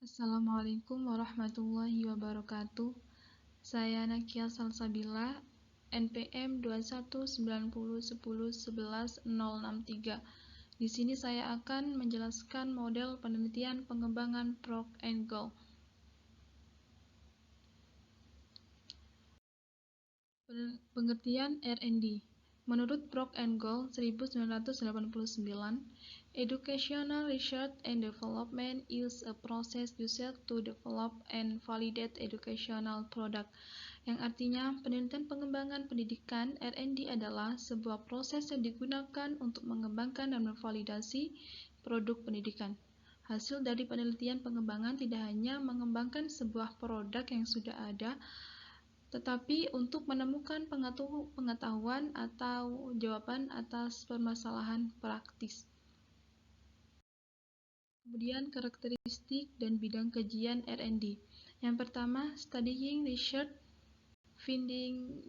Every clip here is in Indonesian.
Assalamualaikum warahmatullahi wabarakatuh. Saya Nakia Salsabila, NPM 21901011063. Di sini saya akan menjelaskan model penelitian pengembangan Procter & Gamble. Pengertian R&D. Menurut Procter & Gamble 1989, educational research and development is a process used to develop and validate educational product. Yang artinya, penelitian pengembangan pendidikan R&D adalah sebuah proses yang digunakan untuk mengembangkan dan memvalidasi produk pendidikan. Hasil dari penelitian pengembangan tidak hanya mengembangkan sebuah produk yang sudah ada, tetapi untuk menemukan pengetahuan atau jawaban atas permasalahan praktis. Kemudian karakteristik dan bidang kajian R&D. Yang pertama, studying research finding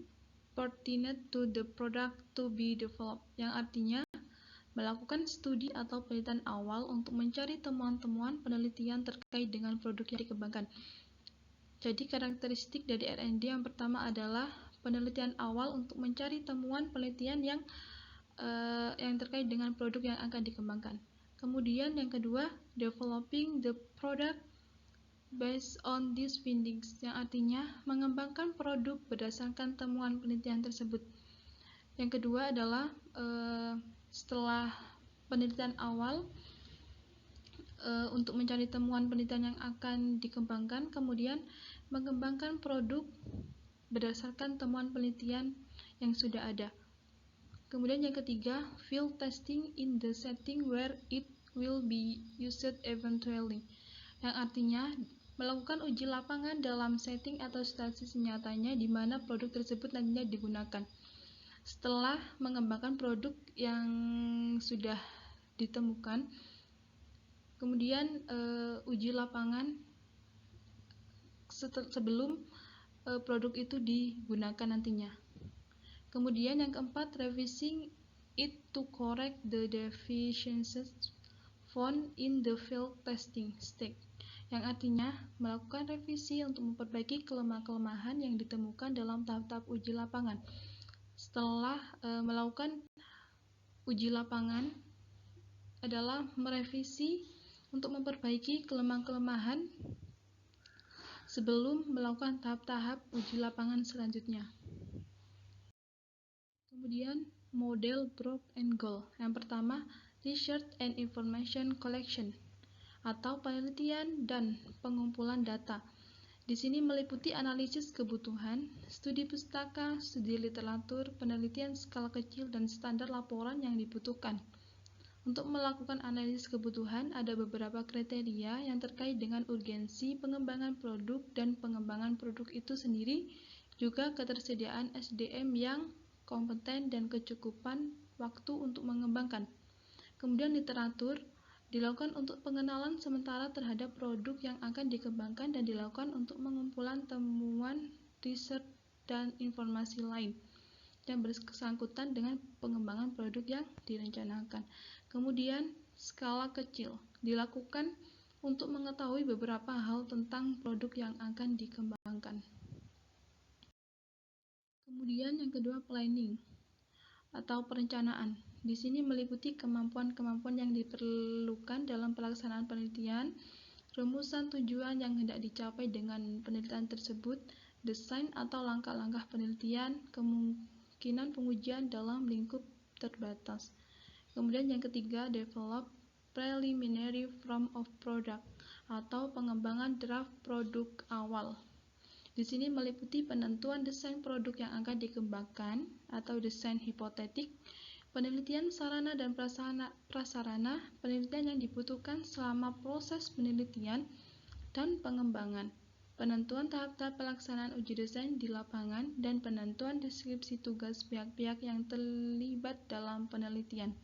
pertinent to the product to be developed, yang artinya melakukan studi atau penelitian awal untuk mencari temuan-temuan penelitian terkait dengan produk yang dikembangkan. Jadi karakteristik dari R&D yang pertama adalah penelitian awal untuk mencari temuan penelitian yang terkait dengan produk yang akan dikembangkan. Kemudian yang kedua, developing the product based on these findings, yang artinya mengembangkan produk berdasarkan temuan penelitian tersebut. Yang kedua adalah setelah penelitian awal untuk mencari temuan penelitian yang akan dikembangkan, kemudian mengembangkan produk berdasarkan temuan penelitian yang sudah ada. Kemudian yang ketiga, field testing in the setting where it will be used eventually, yang artinya melakukan uji lapangan dalam setting atau situasi nyatanya di mana produk tersebut nantinya digunakan. Setelah mengembangkan produk yang sudah ditemukan, kemudian uji lapangan sebelum produk itu digunakan nantinya. Kemudian yang keempat, revising it to correct the deficiencies found in the field testing stage, yang artinya melakukan revisi untuk memperbaiki kelemahan-kelemahan yang ditemukan dalam tahap-tahap uji lapangan. Setelah melakukan uji lapangan adalah merevisi untuk memperbaiki kelemahan-kelemahan sebelum melakukan tahap-tahap uji lapangan selanjutnya. Kemudian model Procter & Gamble. Yang pertama, research and information collection atau penelitian dan pengumpulan data. Di sini meliputi analisis kebutuhan, studi pustaka, studi literatur, penelitian skala kecil, dan standar laporan yang dibutuhkan. Untuk melakukan analisis kebutuhan, ada beberapa kriteria yang terkait dengan urgensi pengembangan produk dan pengembangan produk itu sendiri, juga ketersediaan SDM yang kompeten dan kecukupan waktu untuk mengembangkan. Kemudian literatur dilakukan untuk pengenalan sementara terhadap produk yang akan dikembangkan dan dilakukan untuk pengumpulan temuan riset dan informasi lain yang bersangkutan dengan pengembangan produk yang direncanakan. Kemudian skala kecil dilakukan untuk mengetahui beberapa hal tentang produk yang akan dikembangkan. Kemudian yang kedua, planning atau perencanaan. Di sini meliputi kemampuan-kemampuan yang diperlukan dalam pelaksanaan penelitian, rumusan tujuan yang hendak dicapai dengan penelitian tersebut, desain atau langkah-langkah penelitian, kemungkinan pengujian dalam lingkup terbatas. Kemudian yang ketiga, develop preliminary form of product atau pengembangan draft produk awal. Di sini meliputi penentuan desain produk yang akan dikembangkan atau desain hipotetik, penelitian sarana dan prasarana, penelitian yang dibutuhkan selama proses penelitian dan pengembangan, penentuan tahap-tahap pelaksanaan uji desain di lapangan, dan penentuan deskripsi tugas pihak-pihak yang terlibat dalam penelitian.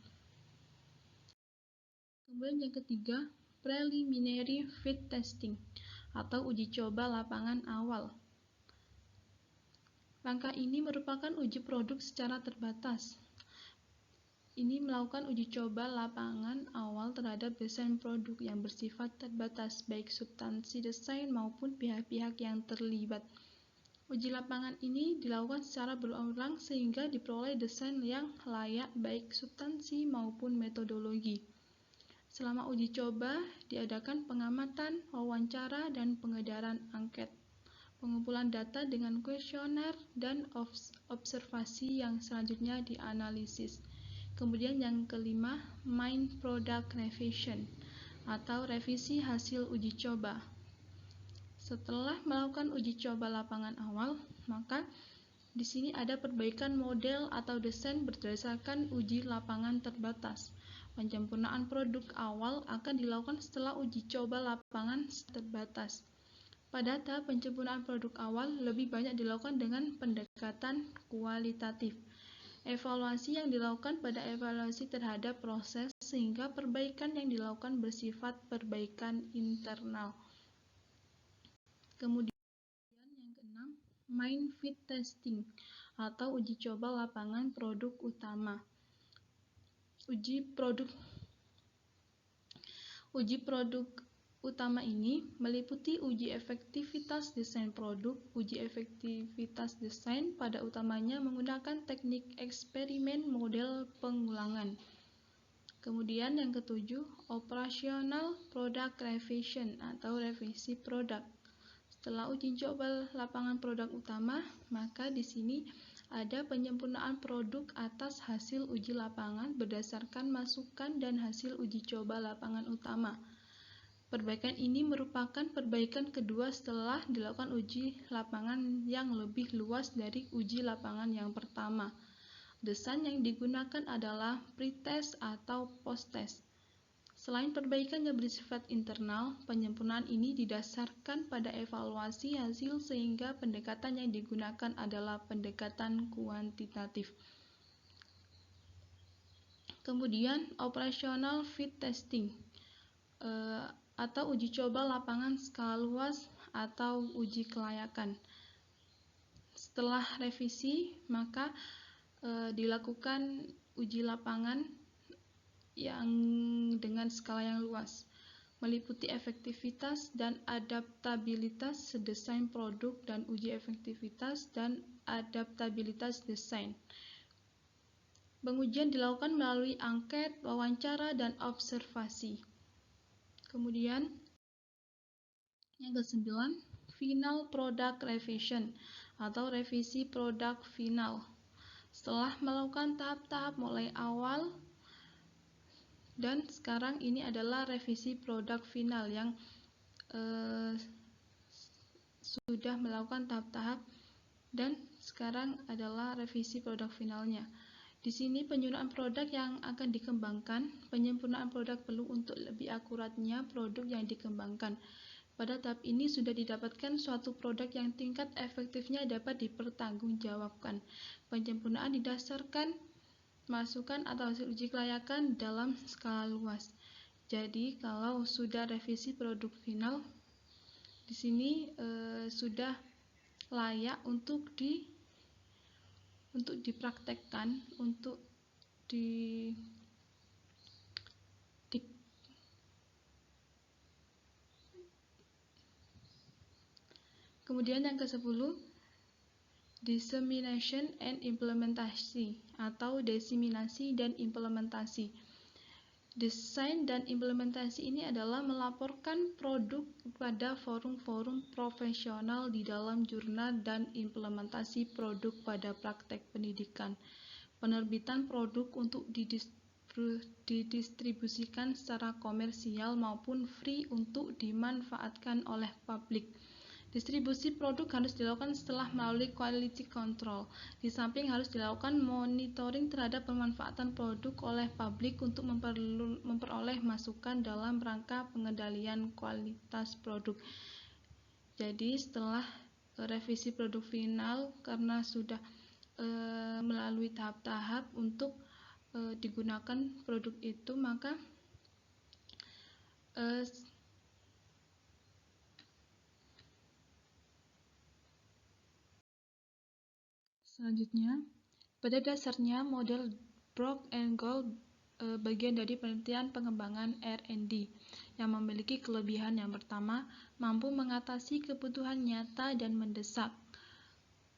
Kemudian yang ketiga, preliminary field testing atau uji coba lapangan awal. Langkah ini merupakan uji produk secara terbatas. ini melakukan uji coba lapangan awal terhadap desain produk yang bersifat terbatas, baik substansi desain maupun pihak-pihak yang terlibat. Uji lapangan ini dilakukan secara berulang sehingga diperoleh desain yang layak baik substansi maupun metodologi. Selama uji coba, diadakan pengamatan, wawancara, dan pengedaran angket, pengumpulan data dengan kuesioner, dan observasi yang selanjutnya dianalisis. Kemudian yang kelima, main product revision atau revisi hasil uji coba. Setelah melakukan uji coba lapangan awal, maka di sini ada perbaikan model atau desain berdasarkan uji lapangan terbatas. Penyempurnaan produk awal akan dilakukan setelah uji coba lapangan terbatas. Pada tahap penyempurnaan produk awal lebih banyak dilakukan dengan pendekatan kualitatif. Evaluasi yang dilakukan pada evaluasi terhadap proses sehingga perbaikan yang dilakukan bersifat perbaikan internal. Kemudian yang keenam, main fit testing atau uji coba lapangan produk utama. Uji produk utama ini meliputi uji efektivitas desain produk. Uji efektivitas desain pada utamanya menggunakan teknik eksperimen model pengulangan. Kemudian yang ketujuh, operational product revision atau revisi produk. Setelah uji coba lapangan produk utama, maka di sini ada penyempurnaan produk atas hasil uji lapangan berdasarkan masukan dan hasil uji coba lapangan utama. Perbaikan ini merupakan perbaikan kedua setelah dilakukan uji lapangan yang lebih luas dari uji lapangan yang pertama. Desain yang digunakan adalah pretest atau posttest. Selain perbaikan yang bersifat internal, penyempurnaan ini didasarkan pada evaluasi hasil sehingga pendekatan yang digunakan adalah pendekatan kuantitatif. Kemudian, operational fit testing atau uji coba lapangan skala luas atau uji kelayakan. Setelah revisi, maka dilakukan uji lapangan yang dengan skala yang luas, meliputi efektivitas dan adaptabilitas desain produk dan uji efektivitas dan adaptabilitas desain. Pengujian dilakukan melalui angket, wawancara, dan observasi. Kemudian yang ke-9, final product revision atau revisi produk final. Setelah melakukan tahap-tahap mulai awal dan sekarang ini adalah revisi produk final yang sudah melakukan tahap-tahap dan sekarang adalah revisi produk finalnya. Di sini penyempurnaan produk yang akan dikembangkan. Penyempurnaan produk perlu untuk lebih akuratnya produk yang dikembangkan. Pada tahap ini sudah didapatkan suatu produk yang tingkat efektifnya dapat dipertanggungjawabkan. Penyempurnaan didasarkan masukan atau hasil uji kelayakan dalam skala luas. Jadi kalau sudah revisi produk final, di sini sudah layak untuk dipraktekkan, Kemudian yang ke-10, dissemination and implementasi atau diseminasi dan implementasi. Desain dan implementasi ini adalah melaporkan produk pada forum-forum profesional di dalam jurnal dan implementasi produk pada praktek pendidikan. Penerbitan produk untuk didistribusikan secara komersial maupun free untuk dimanfaatkan oleh publik. Distribusi produk harus dilakukan setelah melalui quality control. Di samping harus dilakukan monitoring terhadap pemanfaatan produk oleh publik untuk memperoleh masukan dalam rangka pengendalian kualitas produk. Jadi setelah revisi produk final, karena sudah melalui tahap-tahap untuk digunakan produk itu, maka selanjutnya, pada dasarnya model Brock and Gold bagian dari penelitian pengembangan R&D yang memiliki kelebihan yang pertama, mampu mengatasi kebutuhan nyata dan mendesak.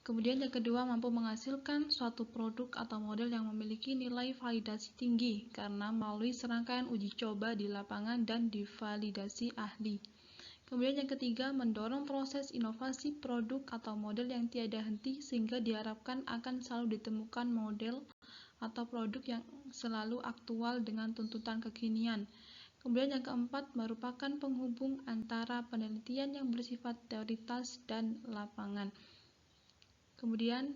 Kemudian yang kedua, mampu menghasilkan suatu produk atau model yang memiliki nilai validasi tinggi karena melalui serangkaian uji coba di lapangan dan divalidasi ahli. Kemudian yang ketiga, mendorong proses inovasi produk atau model yang tiada henti sehingga diharapkan akan selalu ditemukan model atau produk yang selalu aktual dengan tuntutan kekinian. Kemudian yang keempat, merupakan penghubung antara penelitian yang bersifat teoritas dan lapangan. Kemudian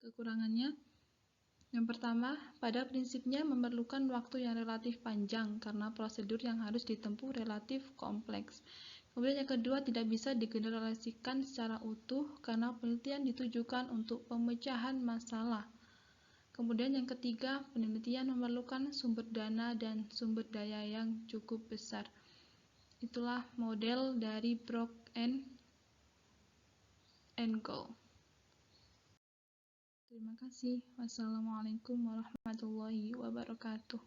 kekurangannya, yang pertama, pada prinsipnya memerlukan waktu yang relatif panjang karena prosedur yang harus ditempuh relatif kompleks. Kemudian yang kedua, tidak bisa digeneralisasikan secara utuh karena penelitian ditujukan untuk pemecahan masalah. Kemudian yang ketiga, penelitian memerlukan sumber dana dan sumber daya yang cukup besar. Itulah model dari Brock and Gold. Terima kasih. Wassalamualaikum warahmatullahi wabarakatuh.